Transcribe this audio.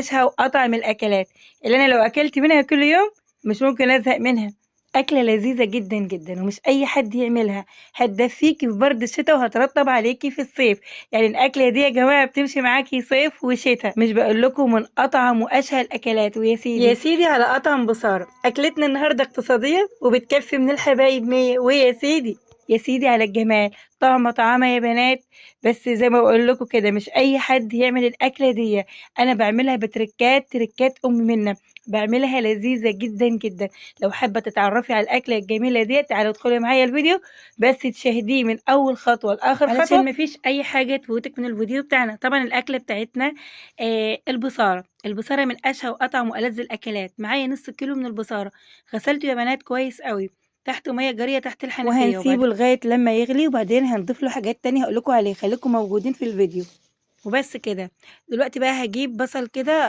أشهى وأطعم الأكلات اللي أنا لو أكلت منها كل يوم مش ممكن أزهق منها. أكلة لذيذة جدا جدا ومش أي حد يعملها، هتدفيكي في برد الشتاء وهترطب عليكي في الصيف. يعني الأكلة دي يا جماعة بتمشي معاكي صيف وشتاء، مش بقول لكم من أطعم وأشهى الأكلات. ويا سيدي يا سيدي على أطعم بصارة، أكلتنا النهاردة اقتصادية وبتكفي من الحبايب 100. ويا سيدي يا سيدي على الجمال، طعمة طعمة يا بنات. بس زي ما بقول لكم كده مش أي حد يعمل الأكلة دي، أنا بعملها بتركات تركات أم منا، بعملها لذيذة جدا جدا. لو حابة تتعرفي على الأكلة الجميلة دي تعالوا ادخلي معايا الفيديو بس تشاهديه من أول خطوة لآخر خطوة علشان مفيش أي حاجة تفوتك من الفيديو بتاعنا. طبعا الأكلة بتاعتنا البصارة من أشهى وأطعم وألذ الأكلات. معايا نص كيلو من البصارة، غسلته يا بنات كويس قوي تحت مية جارية تحت الحنفية، وهنسيبه لغاية لما يغلي وبعدين هنضيف له حاجات تانية هقولكوا عليه، خليكم موجودين في الفيديو. وبس كده. دلوقتي بقى هجيب بصل كده